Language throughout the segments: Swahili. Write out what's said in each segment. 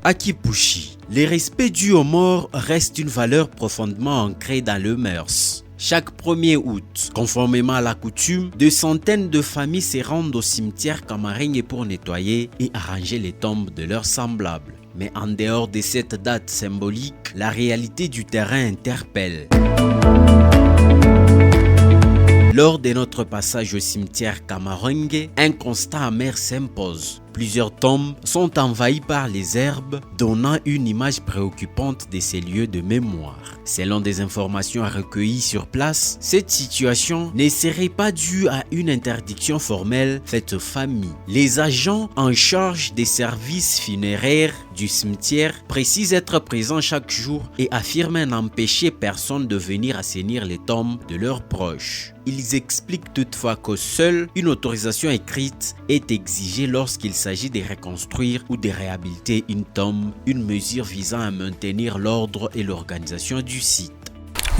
À Kipushi, le respect dû aux morts reste une valeur profondément ancrée dans le mœurs. Chaque 1er août, conformément à la coutume, des centaines de familles se rendent au cimetière Kamarengue pour nettoyer et arranger les tombes de leurs semblables. Mais en dehors de cette date symbolique, la réalité du terrain interpelle. Lors de notre passage au cimetière Kamarengue, un constat amer s'impose. Plusieurs tombes sont envahies par les herbes, donnant une image préoccupante de ces lieux de mémoire. Selon des informations recueillies sur place, cette situation ne serait pas due à une interdiction formelle faite aux familles. Les agents en charge des services funéraires du cimetière précisent être présents chaque jour et affirment n'empêcher personne de venir assainir les tombes de leurs proches. Ils expliquent toutefois que seule une autorisation écrite est exigée lorsqu'il s'agit de reconstruire ou de réhabiliter une tombe, une mesure visant à maintenir l'ordre et l'organisation du site.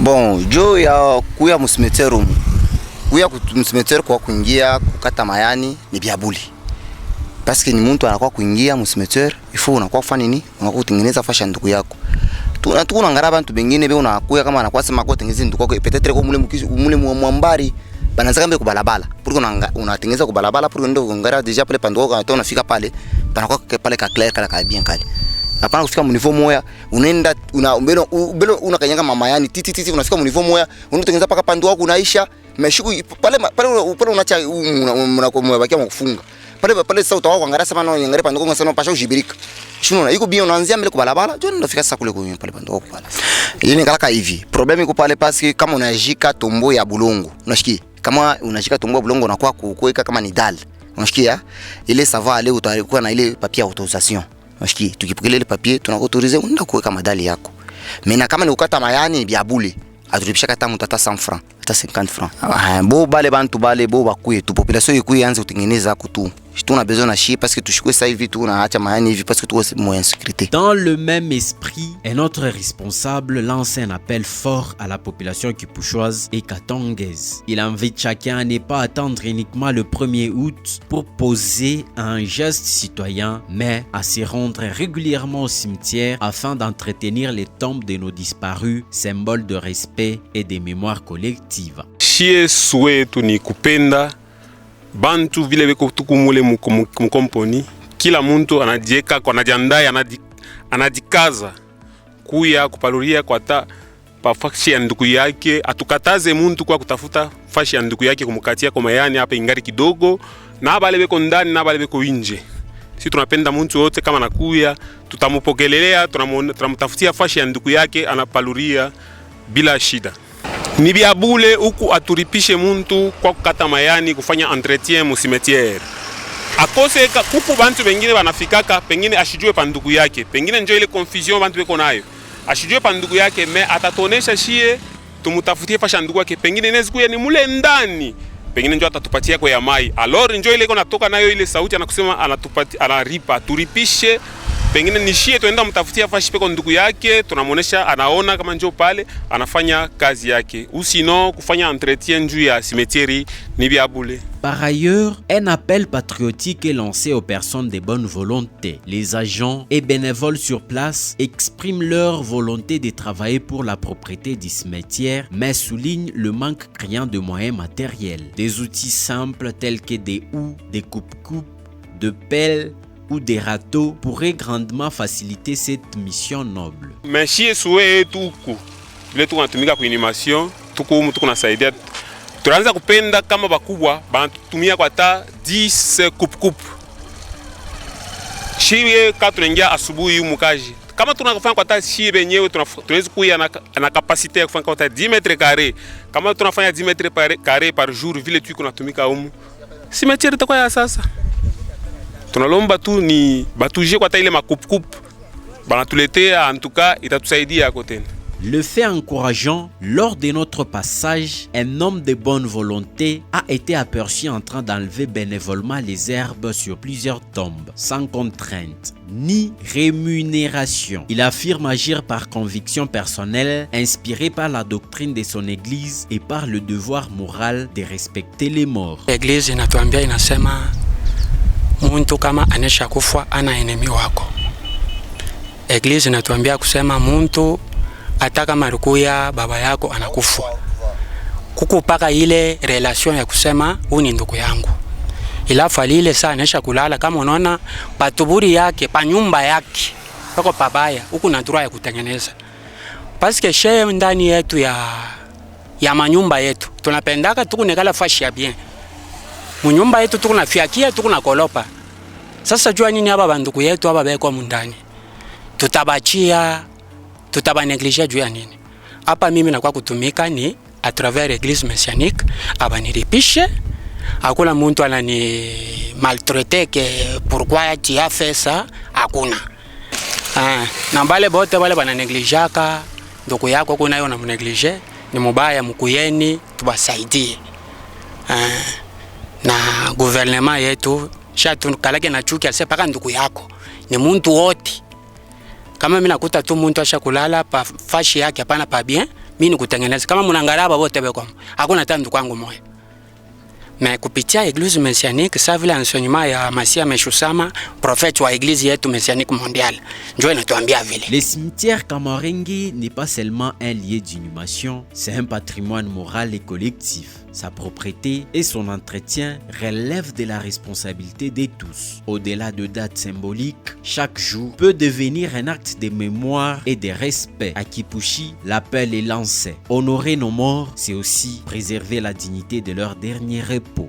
Bon, jo ya kuya msimetero. Kuya msimetero kwa kuingia kukata mayani ni biabuli. Parce que ni mtu anakuwa kuingia msimetero, ifo unakuwa kufanya nini? Unakuwa kutengeneza fasha ndugu yako. Tunaangalia bantu bengine be unakuya kama anakuwa sema kwa tengeneza ndugu yako peut-être kwa mule mwambari banaanza kambe kubalabala. Pour unatengeneza kubalabala pour ndio ngara deja pale panduko kwa unafika pale panakuwa pale ka clair kala bien kali. Hapana kufika mnivo moya unaenda mbele unakanyanga mamayani titi unafika mnivo moya unatengeneza paka pandu wako unaisha meshiku pale unacha unabakia kufunga pale sasa utakuwa kuangalia sasa na ngare pandu wako sana pasha ujibirika shino iko bien unaanzia mbele kubalabala jo unafika sasa kule pale pandu wako pale ile ni kalaka hivi problem iko pale parce kama unajika tombo ya bulongo unashikia kama unashika tombo ya bulongo unakuwa kuweka kama ni dal unashikia ile sava leo utakuwa na ile papier autorisation. Mashiki tukipokea ile papier tunakuautorize unaenda kuweka madali yako. Mena kama ni ukata mayani biabule aturipisha kata mutata 100 francs hata 50 francs. Bo bale bantu bale bo bakuye tu population ikuye anze kutengeneza kutu. Tuna besoin na chi parce que tushikwe ça hivi tu na acha mayani hivi parce que tu es moins sécurité. Dans le même esprit, un autre responsable lance un appel fort à la population kipushoise et katongaise. Il invite chacun à ne pas attendre uniquement le 1er août pour poser un geste citoyen, mais à se rendre régulièrement au cimetière afin d'entretenir les tombes de nos disparus, symbole de respect et de mémoire collective. Chie souetu ni kupenda bantu vile beko tukumule mkomponi kila muntu anajieka kwa anajiandaa anajikaza kuya kupaluria kwa ta pa fashi ya ndugu yake atukataze muntu kwa kutafuta fashi ya ndugu yake kumkatia kwa mayani hapa ingari kidogo na bale beko ndani na bale beko nje. Sisi tunapenda muntu wote kama nakuya tutamupokelelea tunamtafutia fashi ya ndugu yake anapaluria bila shida. Ni biabule huku aturipishe muntu kwa kukata mayani kufanya entretien mu cimetière. Akose kuku bantu bengine banafikaka pengine ashijue pa ndugu yake. Pengine njoo ile confusion bantu beko nayo. Ashijue pa ndugu yake me atatonesha shie tumutafutie fasha ndugu yake pengine nezikuya ni mule ndani. Pengine njoo atatupatia kwa ya mai. Alors njoo ile iko natoka nayo ile sauti anakusema anatupatia anaripa turipishe pengine nishie tuenda mtafutia fashi peko ndugu yake tunamuonesha anaona kama njoo pale anafanya kazi yake ou sinon kufanya entretien juu ya cimetière ni biabule. Par ailleurs, un appel patriotique est lancé aux personnes de bonne volonté. Les agents et bénévoles sur place expriment leur volonté de travailler pour la propriété du cimetière, mais soulignent le manque criant de moyens matériels. Des outils simples tels que des houes, des coupes-coupes, de pelles ou des râteaux pourraient grandement faciliter cette mission noble. Mais si souhait tuku, vile tunatumika kwa animation, tuku tunasaidia. Tunaanza kupenda kama bakubwa banatumia kwa ta 10 coupe. Shie ka tunaingia asubuhi umukaji. Kama tunafanya kwa ta shie benyewe tunaweza kuya na capacité ya kufanya kwa ta 10 mètres carrés. Kama tunafanya 10 mètres carrés par jour vile tu kunatumika humu. Cimetière itakuwa ya sasa. Tunalomba tu ni batuje kwa ta ile makup banatuletea en tout cas itatusaidia kote. Le fait encourageant, lors de notre passage, un homme de bonne volonté a été aperçu en train d'enlever bénévolement les herbes sur plusieurs tombes, sans contrainte ni rémunération. Il affirme agir par conviction personnelle, inspiré par la doctrine de son église et par le devoir moral de respecter les morts. L'église inatuambia inasema muntu kama anesha kufa ana enemi wako. Eglise inatuambia kusema muntu hata kama alikuya baba yako anakufa, kukupaka ile relation ya kusema huyu ni ndugu yangu. Ilafu alile saa anesha kulala, kama unaona patuburi yake, pa nyumba yake pako pabaya, huku na droit ya kutengeneza. Paske sheye ndani yetu ya manyumba yetu tunapendaka tukunekala fashi ya bien. Munyumba yetu tukunafiakia, tukunakolopa. Sasa jua nini haba bandugu yetu haba beko mundani, tutabachia, tutabaneglisha juu ya nini? Hapa mimi nakuwa kutumika ni a travers Église messianique, abaniripishe. Hakuna muntu anani maltraiter que pourquoi tu as fait ça, hakuna. Na mbale bote wale bananeglijaka ndugu yako kuna yo na mneglije, ni mubaya mkuyeni, tubasaidie. Na gouvernement yetu shatu kalake na chuki ase paka ndugu yako ni muntu wote. Kama mimi nakuta tu muntu asha kulala pa fashi yake hapana pa bien, mimi nikutengeneza kama mnangaraba bote beko, hakuna tandu kwangu moyo. Mais kupitia Église messianique, ça vile enseignement ya Masia Meshusama, prophète wa Église yetu messianique mondiale, ndio inatuambia vile. Le cimetière Kamarengi n'est pas seulement un lieu d'inhumation, c'est un patrimoine moral et collectif. Sa propreté et son entretien relèvent de la responsabilité de tous. Au-delà de dates symboliques, chaque jour peut devenir un acte de mémoire et de respect. À Kipushi, l'appel est lancé. Honorer nos morts, c'est aussi préserver la dignité de leur dernier repos.